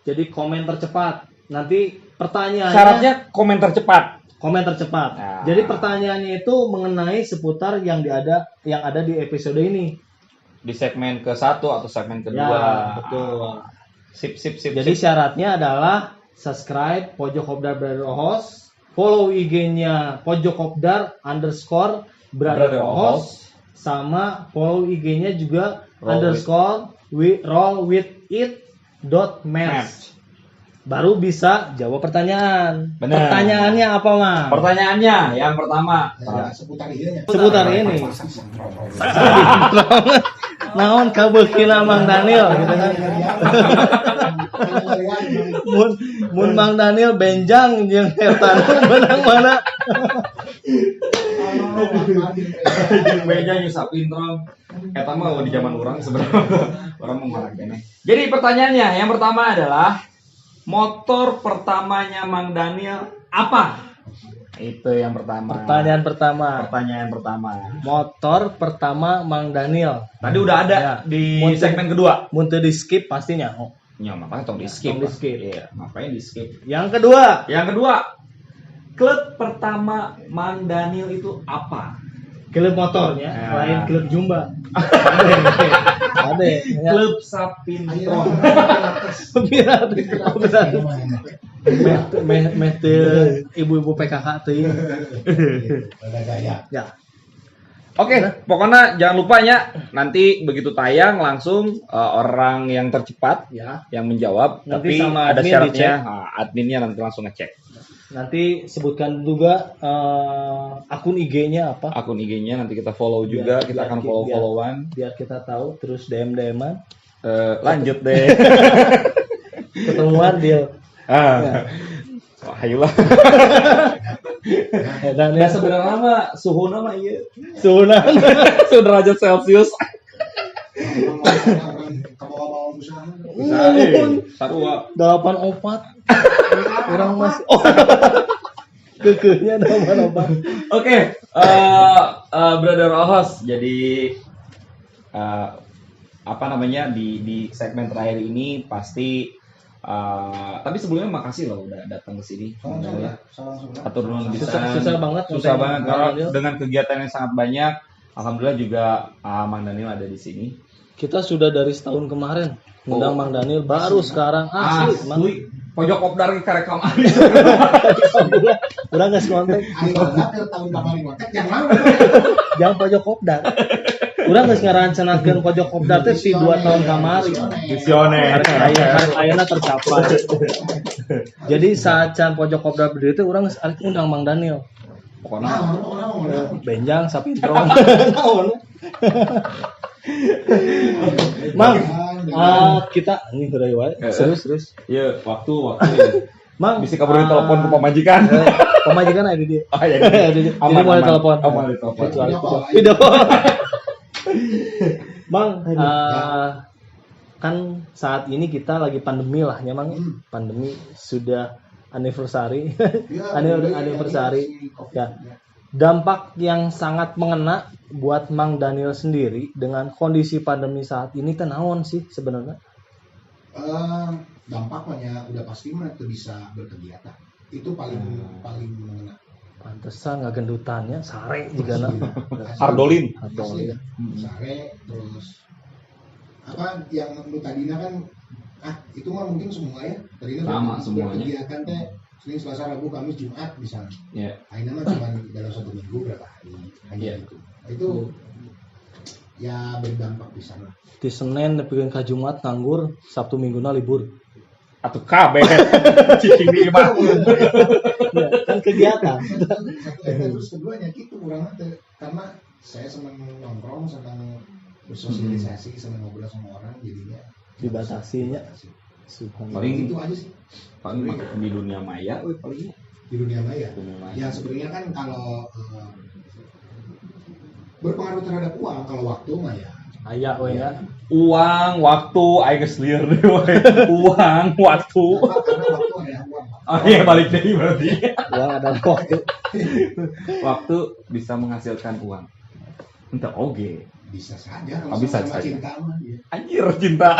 Jadi komen tercepat. Nanti pertanyaannya Syaratnya komen tercepat. komen tercepat. Nah. Jadi pertanyaannya itu mengenai seputar yang ada di episode ini. Di segmen ke-1 atau segmen kedua. Ya, betul. Sip. Jadi syaratnya adalah subscribe Pojok Kopdar Brother Host, follow IG-nya Pojok Kopdar _Brother Host, sama follow IG-nya juga _rollwithit.match. Baru bisa jawab pertanyaan. Bener. Pertanyaannya apa, Mang? Pertanyaannya yang pertama. Seputar ini. Seputar ini. Naon kabeukeuna Mang Daniel gitu kan. Mun Mang Daniel benjang jeung eta menang mana? Meja nyusapin terus. Eta mah di zaman orang sebenarnya orang mengarang kene. Jadi pertanyaannya yang pertama adalah motor pertamanya Mang Daniel apa? Itu yang pertama. Pertanyaan pertama. Motor pertama Mang Daniel. Tadi udah ada Ya. di Mun segmen kedua. Mun teu di skip pastinya. Oh. Ya makanya tong di skip. Tong di-skip. Iya, ngapain di skip? Yang kedua, Klub pertama Mang Daniel itu apa? klub motornya, Ya. lain klub Jumba. Ada. Ya. Klub Sapintron. Meh teu ibu-ibu PKK teuing. Ada gaya. Ya. Oke, pokoknya jangan lupa ya, nanti begitu tayang langsung orang yang tercepat Ya. yang menjawab, Nanti tapi sama ada admin syaratnya, dicek. adminnya nanti langsung ngecek. Nanti sebutkan juga akun IG-nya apa Akun IG-nya nanti kita follow juga, kita akan follow-followan. biar kita tahu, terus DM-an Lanjut deh. ketemuan deal. Wah, ayolah. Dan Nah, sebenarnya mah suhu nama iya. sunan Suhu derajat Celcius. Kamu mau usaha? Sarua. 84 orang masih kekehnya 84. Oke, Brother Ohos. Jadi di segmen terakhir ini pasti tapi sebelumnya makasih loh udah datang ke sini. Atur nuhun pisan. Susah banget Karena dengan kegiatan yang sangat banyak, alhamdulillah juga Mang Daniel ada di sini. kita sudah dari setahun kemarin undang Mang Daniel, baru sekarang asli Pojok Kopdar karek kam udah nggak kontak Tahun kemarin kontak yang lalu. jangan Pojok Kopdar udah nggak ngarancanakeun Pojok Kopdar teh si 2 tahun kamari visioner. ayeuna tercapai. Jadi saat can Pojok Kopdar berdiri teh urang geus arek undang Mang Daniel. Pokoknya Benjang sapintron. Mang, kita ini udah wae. Serius. iya waktu Mang, bisa kabur telepon ke pemajikan. Pemajikan ada dia. Oh iya. Jadi mulai telepon. Mulai telepon. Video. Mang, kan saat ini kita lagi pandemi lah, ya Mang. Pandemi sudah anniversary. Ya, Anniversary. si COVID, Ya. Dampak yang sangat mengena buat Mang Daniel sendiri dengan kondisi pandemi saat ini teh naon sih sebenarnya? Dampaknya udah pasti mah itu bisa berkegiatan. Itu paling mengena. Pantesan nggak gendutannya sare juga na. Hardolin. Asli, sare terus apa yang lu tadinya kan itu mah mungkin semua ya. Tadinya Sama semuanya. kegiatan teh Senin, Selasa, Rabu, Kamis, Jumat misalnya. Iya. Akhirnya mah cuma dalam 1 minggu berapa hari hanya Iya. itu. Nah, itu ya berdampak di sana. Di Senin bikin ka Jumat nganggur, Sabtu Mingguna libur. Atau kabeh cicing di mah. Ya, kan kegiatan. Terus keduanya gitu kurang ada karena saya senang nongkrong, senang bersosialisasi, senang ngobrol sama orang jadinya Dibatasinya. Paling itu aja sih paling di dunia maya paling di dunia maya. dunia maya. Ya sebenarnya kan kalau berpengaruh terhadap uang, kalau waktu mah ya Aya we ya. Uang, waktu, aing geus lieur deh we. Uang, waktu. karena waktu ada uang. Oh iya balik deh berarti. Uang ada waktu. Waktu bisa menghasilkan uang. Entah oge. Bisa saja kalau Oh, bisa sama saja. cinta mah ya. Anjir cinta.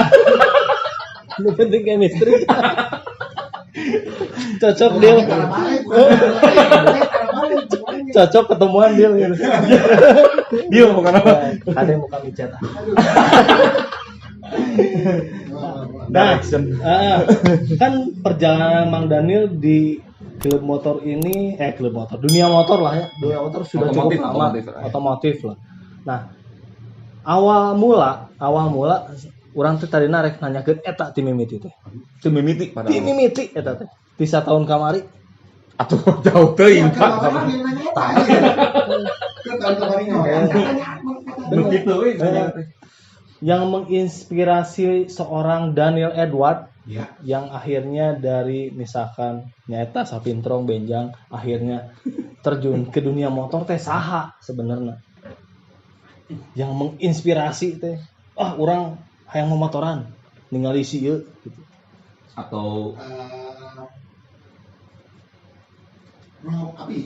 Lu penting chemistry. Cocok deal. Cocok ketemuan deal gitu. Dia bukan apa. Ada yang muka micet. Nah, Kan perjalanan Mang Daniel di klub motor ini, klub motor, dunia motor lah ya, dunia motor sudah Otomotif, cukup lama, otomotif. otomotif lah. Nah, awal mula, orang tuh tadi narek nanyakeun eta ti mimiti teh. itu mimiti padahal. Ti mimiti eta teh. Di satahun kamari. Atuh jauh teuing Kalau Pak. orang yang nanya apa aja. Kan tahun kemarin orang Begitu we. Yang menginspirasi seorang Daniel Edward ya. yang akhirnya dari misalkan nyata sapintrong benjang akhirnya terjun ke dunia motor teh saha sebenarnya yang menginspirasi teh orang hayang memotoran ningali si ieu gitu. Atau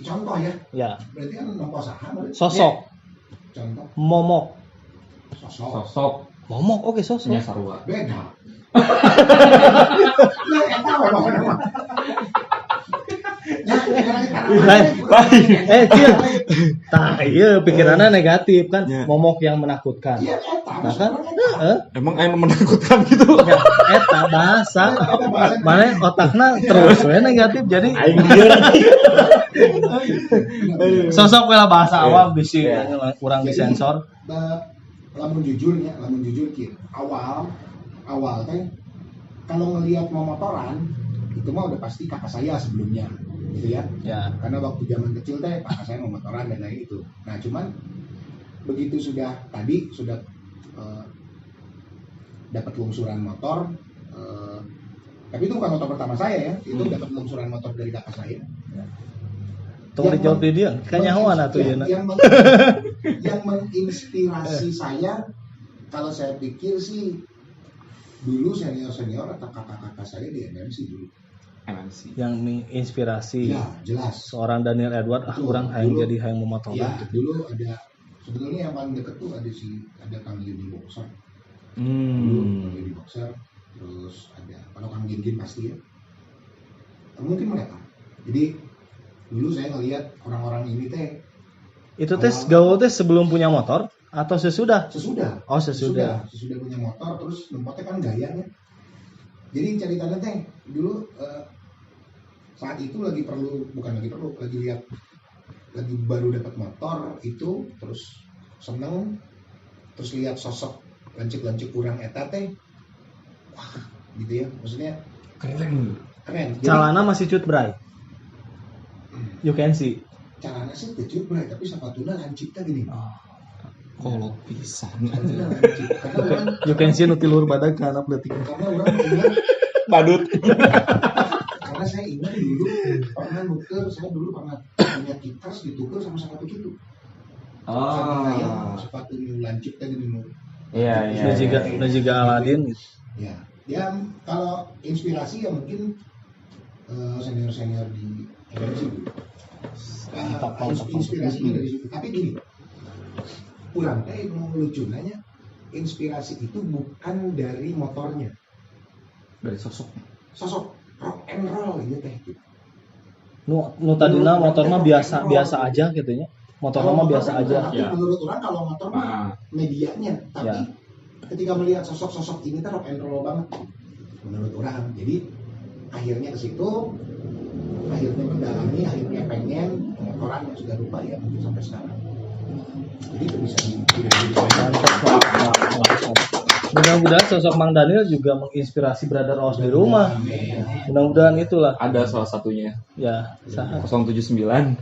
Contoh ya. Ya, Berarti kan nomor saha berarti. sosok Contoh momok sosok oke sosok nya sarua. beda. Lah eta memang. Tah iya pikirannya negatif kan Ya. momok yang menakutkan. Iya eta. Nah kan Emang anu menakutkan gitu. ya, eta bahasa mana otakna terus we negatif jadi Aing lieur. sosok lah bahasa awam bisi Ya. kurang disensor. Lamun jujur kieu. Awal teh kalau ngelihat motoran itu mah udah pasti kakak saya sebelumnya gitu ya. Ya. Karena waktu zaman kecil teh kakak saya motoran dan lain itu. Nah, cuman begitu sudah dapat lungsuran motor tapi itu bukan motor pertama saya ya. Itu dapat lungsuran motor dari kakak saya. Tunggu dijawab di dia. Kanyahoan atuh yang, yeuna. yang menginspirasi saya kalau saya pikir sih dulu senior atau kakak-kakak saya di MMC dulu. MMC. Yang menginspirasi Ya, jelas. seorang Daniel Edward orang hayang jadi hayang memotoran. Ya, dulu ada sebetulnya yang paling dekat tuh ada Kang Yudi Boxer. Dulu Kang Yudi Boxer, terus ada kalau Kang Gin pasti ya. Mungkin mereka. Jadi dulu saya ngelihat orang-orang ini teh Itu teh gaul teh sebelum punya motor atau sesudah? sesudah Oh, sesudah. punya motor terus nempatnya kan gayanya. Jadi ceritanya teh dulu saat itu lagi baru dapat motor itu terus seneng terus lihat sosok lancip kurang eta teh wah gitu ya maksudnya keren. Jadi, Calana masih cut bray. You can see. caranya sih kecil bray tapi sepatunya lancip teh gini. Kolot pisan. Sepatunya lancip karena orang You can see nu tilur badag kana leutik. karena orang ingat Badut. karena saya ingat dulu saya dulu pernah punya kitas ditukar sama sepatu gitu. Sepatu lancip tadi dulu. Iya. Nu jiga Aladin gitu. Ya, dia kalau inspirasi ya mungkin senior di MMC dulu. Inspirasinya dari situ. Tapi gini, kurang teh mau lucu nanya, inspirasi itu bukan dari motornya, Dari sosok. sosok rock and roll gitu teh. Nu tadina motor mah biasa aja gitu nya. Motor mah biasa aja. Tapi Ya. menurut orang kalau motor mah Ah, medianya, tapi Ya. ketika melihat sosok-sosok ini kan rock and roll banget menurut orang. Jadi akhirnya ke situ, akhirnya mendalami, akhirnya pengen orang yang sudah lupa ya mungkin sampai sekarang. Jadi itu bisa Mudah-mudahan sosok Mang Daniel juga menginspirasi Brother Os di rumah. Mudah-mudahan itulah. ada salah satunya Ya, sah. 079.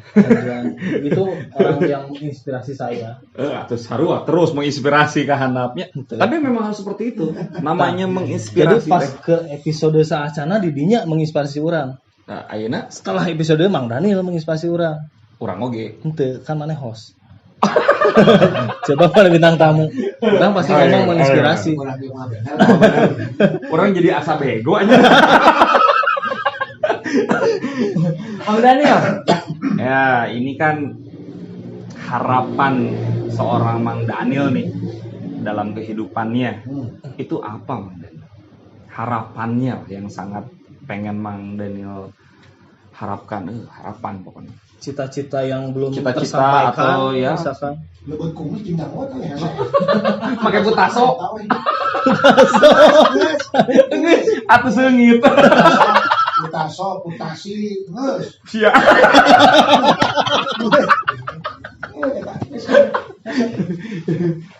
Itu orang yang menginspirasi saya. Atau sarua terus menginspirasi ke handapnya. Betul. Tapi memang harus seperti itu. Namanya Jadi menginspirasi. pas teh. ke episode saacana didinya menginspirasi orang. Nah, ayeuna Setelah episode Mang Daniel menginspirasi orang. urang oge. Ente kan mana host. Coba pada bintang tamu. Orang pasti ngomong menginspirasi. orang yang mah benar. Orang jadi asa bego aja. Mang Daniel. Ya, ini kan harapan seorang Mang Daniel nih dalam kehidupannya. Itu apa, Mang Daniel? Harapannya yang sangat pengen Mang Daniel harapkan, harapan pokoknya. Cita-cita yang belum Cita-cita tersampaikan atau ya. misalkan. Lebih kumis cinta motor ya. Pakai putaso. Atau seungit. Putaso, putasi, nges. Sia.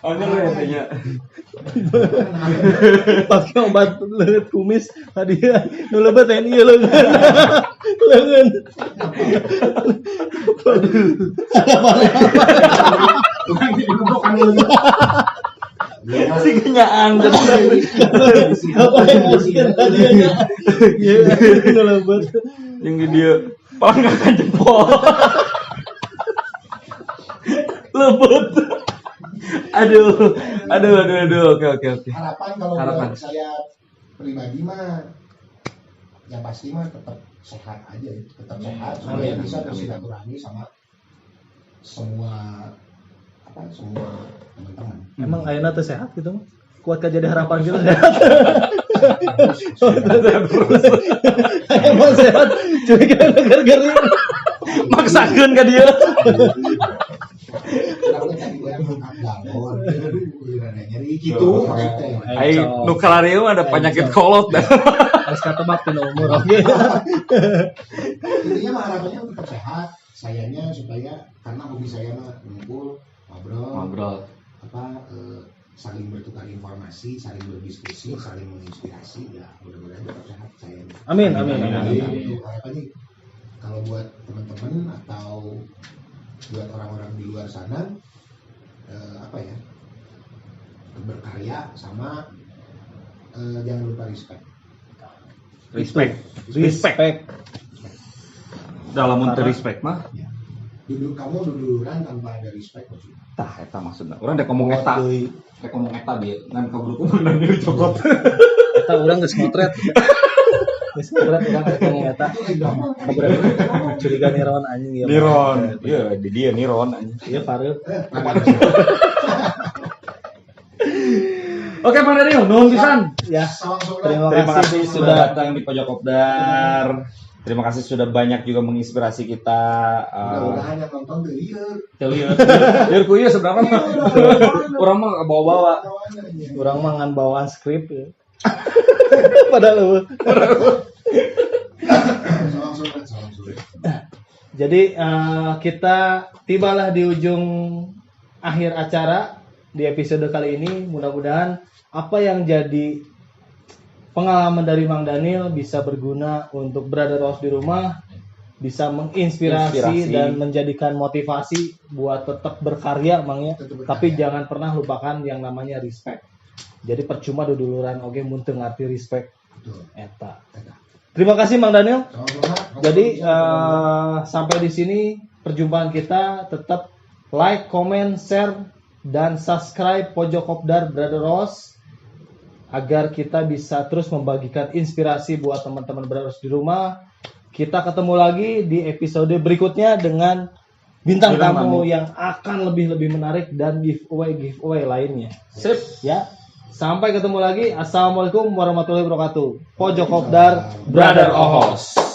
Angger ya tanya. Pakai obat leut kumis tadi nu lebat teh ieu leungeun. Leungeun. Bukan jadi kubukan dulu. Si kenyaan jadi. Apa emosikan tadi nya. Ieu nu lebat. Yang di dia pangkakan jempol. Lebut. Aduh. Oke. Harapan kalau Harapan. buat saya pribadi mah yang pasti mah tetap sehat aja ya. Tetap sehat supaya Amin. bisa bersilaturahmi sama semua teman-teman. Emang ayeuna teh sehat gitu mah? Kuat jadi harapan gitu sehat. Emang sehat. Cuy kita gara-gara Maksakeun ka dia. Kenapa tadi gue yang angkat galon, aduh, rada nyeri gitu maksudnya. Ai nu kalarieu ada penyakit kolot dah. Harus katebak teh umur oke. Intinya mah harapannya tetap sehat, sayangnya supaya karena hobi saya mah ngumpul, ngobrol, saling bertukar informasi, saling berdiskusi, saling menginspirasi, ya mudah-mudahan tetap sehat sayangnya. Amin. Jadi harapannya kalau buat teman-teman atau buat orang-orang di luar sana berkarya sama jangan lupa respect. Respect. Dalam untuk respect mah Kamu duduluran tanpa ada respect maksudnya. tah eta maksudna. Urang dek ngomong eta. Dek ngomong eta dia ngan kabruku Mang Daniel cokot. Eta urang geus motret. Geus motret urang rek ngomong eta. Curiga Niron anjing ieu. Niron. Iya, di dia Niron anjing. Ieu Farel. Oke, Mang Daniel, nuhun pisan. Ya. Sama-sama. Terima kasih sudah sudah datang di Pojok Kopdar. Terima kasih sudah banyak juga menginspirasi kita. Mudah-mudahan yang nonton Lieur ku ieu seberapa mah? Urang mah bawa-bawa. urang mah ngan bawaan skrip ya. Padahal jadi kita tibalah di ujung akhir acara di episode kali ini. Mudah-mudahan apa yang jadi pengalaman dari Mang Daniel bisa berguna untuk Brother Os di rumah, bisa menginspirasi dan menjadikan motivasi buat tetap berkarya, Mang ya. Tapi jangan pernah lupakan yang namanya respect. Jadi percuma duduluran oge mun teu ngarti respect eta. Terima kasih Mang Daniel. Jadi sampai di sini perjumpaan kita. Tetap like, comment, share dan subscribe Pojok Kopdar Brother Os agar kita bisa terus membagikan inspirasi buat teman-teman Brother Os di rumah. Kita ketemu lagi di episode berikutnya dengan bintang tamu yang akan lebih menarik dan giveaway lainnya. Sip. Ya. Sampai ketemu lagi. Assalamualaikum warahmatullahi wabarakatuh. Pojok Kopdar Brother Ohos.